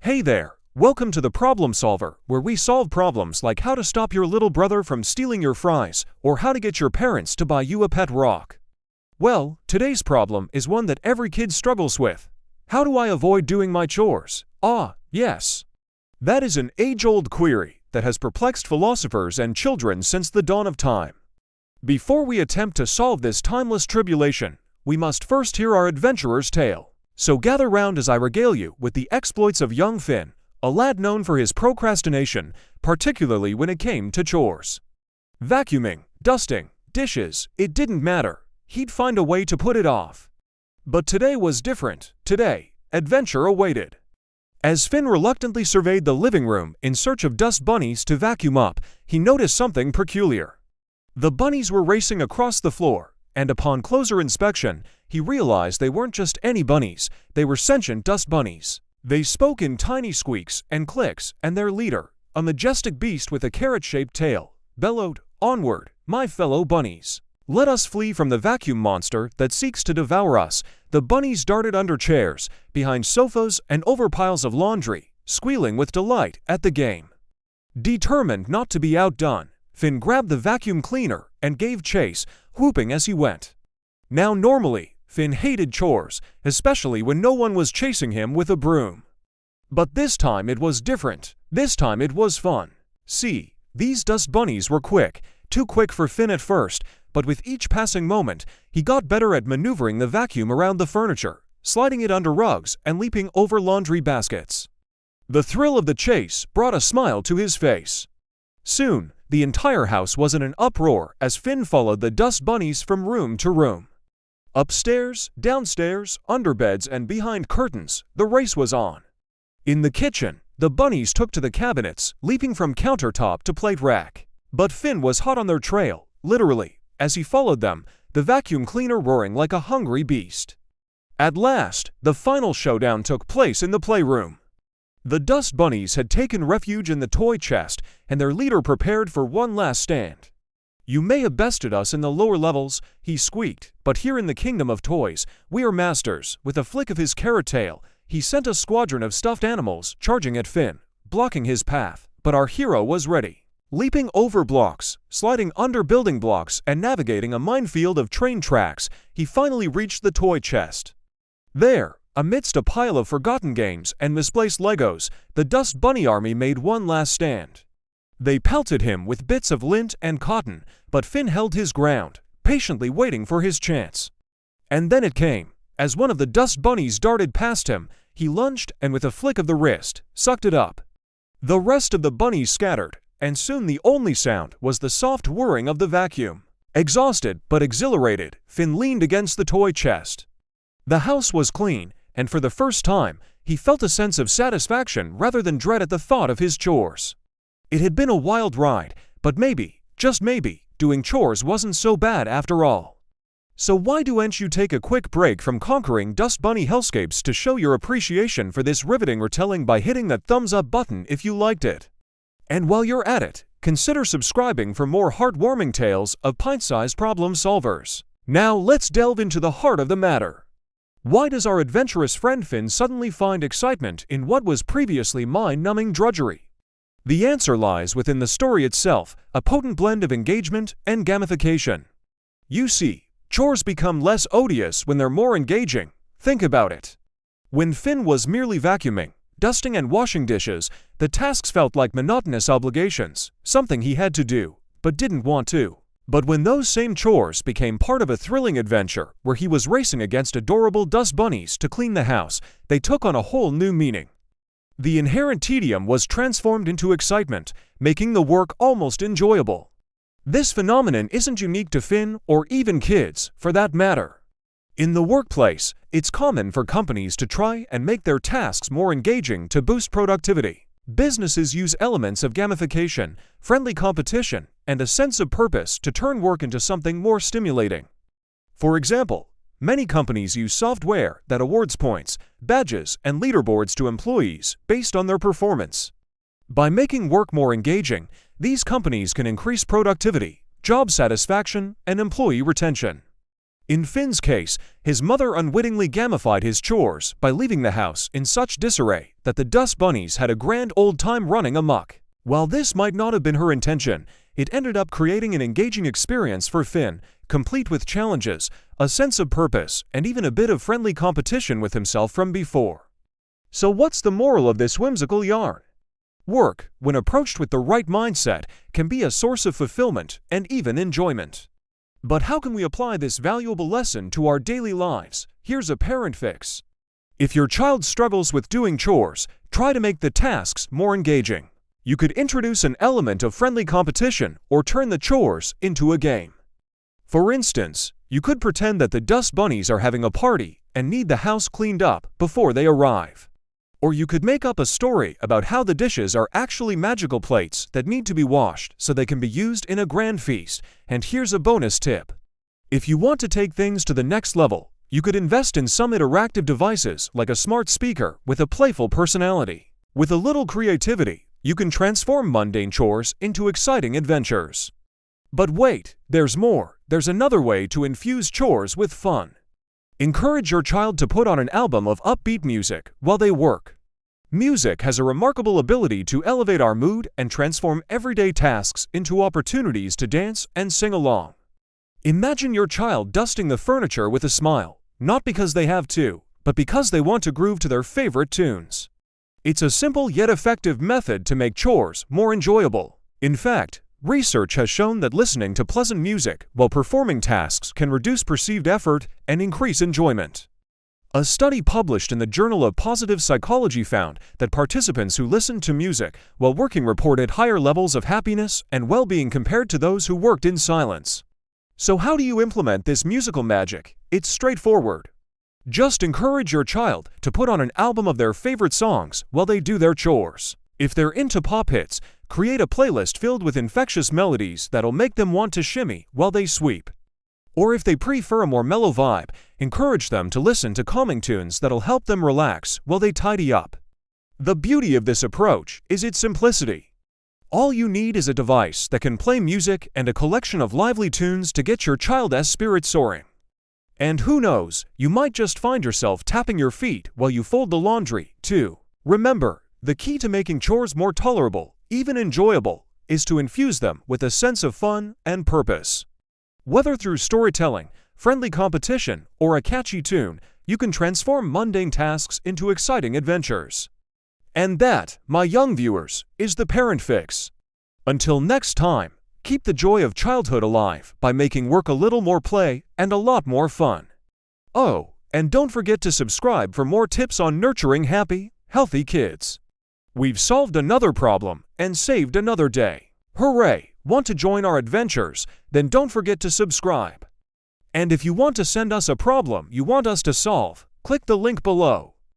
Hey there, welcome to the Problem Solver, where we solve problems like how to stop your little brother from stealing your fries or how to get your parents to buy you a pet rock. Well, today's problem is one that every kid struggles with. How do I avoid doing my chores? Yes. That is an age-old query that has perplexed philosophers and children since the dawn of time. Before we attempt to solve this timeless tribulation, we must first hear our adventurer's tale. So gather round as I regale you with the exploits of young Finn, a lad known for his procrastination, particularly when it came to chores. Vacuuming, dusting, dishes, it didn't matter. He'd find a way to put it off. But today was different. Today, adventure awaited. As Finn reluctantly surveyed the living room in search of dust bunnies to vacuum up, he noticed something peculiar. The bunnies were racing across the floor, and upon closer inspection, he realized they weren't just any bunnies, they were sentient dust bunnies. They spoke in tiny squeaks and clicks, and their leader, a majestic beast with a carrot-shaped tail, bellowed, "Onward, my fellow bunnies! Let us flee from the vacuum monster that seeks to devour us." The bunnies darted under chairs, behind sofas, and over piles of laundry, squealing with delight at the game. Determined not to be outdone, Finn grabbed the vacuum cleaner and gave chase, whooping as he went. Now normally, Finn hated chores, especially when no one was chasing him with a broom. But this time it was different. This time it was fun. See, these dust bunnies were quick, too quick for Finn at first, but with each passing moment, he got better at maneuvering the vacuum around the furniture, sliding it under rugs and leaping over laundry baskets. The thrill of the chase brought a smile to his face. Soon, the entire house was in an uproar as Finn followed the dust bunnies from room to room. Upstairs, downstairs, under beds, and behind curtains, the race was on. In the kitchen, the bunnies took to the cabinets, leaping from countertop to plate rack. But Finn was hot on their trail, literally, as he followed them, the vacuum cleaner roaring like a hungry beast. At last, the final showdown took place in the playroom. The dust bunnies had taken refuge in the toy chest, and their leader prepared for one last stand. "You may have bested us in the lower levels," he squeaked, "but here in the kingdom of toys, we are masters." With a flick of his carrot tail, he sent a squadron of stuffed animals charging at Finn, blocking his path. But our hero was ready. Leaping over blocks, sliding under building blocks, and navigating a minefield of train tracks, he finally reached the toy chest. There, amidst a pile of forgotten games and misplaced Legos, the Dust Bunny Army made one last stand. They pelted him with bits of lint and cotton, but Finn held his ground, patiently waiting for his chance. And then it came. As one of the dust bunnies darted past him, he lunged and with a flick of the wrist, sucked it up. The rest of the bunnies scattered, and soon the only sound was the soft whirring of the vacuum. Exhausted but exhilarated, Finn leaned against the toy chest. The house was clean, and for the first time, he felt a sense of satisfaction rather than dread at the thought of his chores. It had been a wild ride, but maybe, just maybe, doing chores wasn't so bad after all. So why don't you take a quick break from conquering dust bunny hellscapes to show your appreciation for this riveting retelling by hitting that thumbs up button if you liked it? And while you're at it, consider subscribing for more heartwarming tales of pint-sized problem solvers. Now let's delve into the heart of the matter. Why does our adventurous friend Finn suddenly find excitement in what was previously mind-numbing drudgery? The answer lies within the story itself, a potent blend of engagement and gamification. You see, chores become less odious when they're more engaging. Think about it. When Finn was merely vacuuming, dusting and washing dishes, the tasks felt like monotonous obligations, something he had to do, but didn't want to. But when those same chores became part of a thrilling adventure where he was racing against adorable dust bunnies to clean the house, they took on a whole new meaning. The inherent tedium was transformed into excitement, making the work almost enjoyable. This phenomenon isn't unique to Finn or even kids, for that matter. In the workplace, it's common for companies to try and make their tasks more engaging to boost productivity. Businesses use elements of gamification, friendly competition, and a sense of purpose to turn work into something more stimulating. For example, many companies use software that awards points, badges, and leaderboards to employees based on their performance. By making work more engaging, these companies can increase productivity, job satisfaction, and employee retention. In Finn's case, his mother unwittingly gamified his chores by leaving the house in such disarray that the dust bunnies had a grand old time running amok. While this might not have been her intention, it ended up creating an engaging experience for Finn, complete with challenges, a sense of purpose, and even a bit of friendly competition with himself from before. So what's the moral of this whimsical yarn? Work, when approached with the right mindset, can be a source of fulfillment and even enjoyment. But how can we apply this valuable lesson to our daily lives? Here's a parent fix. If your child struggles with doing chores, try to make the tasks more engaging. You could introduce an element of friendly competition or turn the chores into a game. For instance, you could pretend that the dust bunnies are having a party and need the house cleaned up before they arrive. Or you could make up a story about how the dishes are actually magical plates that need to be washed so they can be used in a grand feast. And here's a bonus tip. If you want to take things to the next level, you could invest in some interactive devices like a smart speaker with a playful personality. With a little creativity, you can transform mundane chores into exciting adventures. But wait, there's more. There's another way to infuse chores with fun. Encourage your child to put on an album of upbeat music while they work. Music has a remarkable ability to elevate our mood and transform everyday tasks into opportunities to dance and sing along. Imagine your child dusting the furniture with a smile, not because they have to, but because they want to groove to their favorite tunes. It's a simple yet effective method to make chores more enjoyable. In fact, research has shown that listening to pleasant music while performing tasks can reduce perceived effort and increase enjoyment. A study published in the Journal of Positive Psychology found that participants who listened to music while working reported higher levels of happiness and well-being compared to those who worked in silence. So how do you implement this musical magic? It's straightforward. Just encourage your child to put on an album of their favorite songs while they do their chores. If they're into pop hits, create a playlist filled with infectious melodies that'll make them want to shimmy while they sweep. Or if they prefer a more mellow vibe, encourage them to listen to calming tunes that'll help them relax while they tidy up. The beauty of this approach is its simplicity. All you need is a device that can play music and a collection of lively tunes to get your child's spirits soaring. And who knows, you might just find yourself tapping your feet while you fold the laundry, too. Remember, the key to making chores more tolerable, even enjoyable, is to infuse them with a sense of fun and purpose. Whether through storytelling, friendly competition, or a catchy tune, you can transform mundane tasks into exciting adventures. And that, my young viewers, is the Parent Fix. Until next time, keep the joy of childhood alive by making work a little more play and a lot more fun. Oh, and don't forget to subscribe for more tips on nurturing happy, healthy kids. We've solved another problem and saved another day. Hooray! Want to join our adventures? Then don't forget to subscribe. And if you want to send us a problem you want us to solve, click the link below.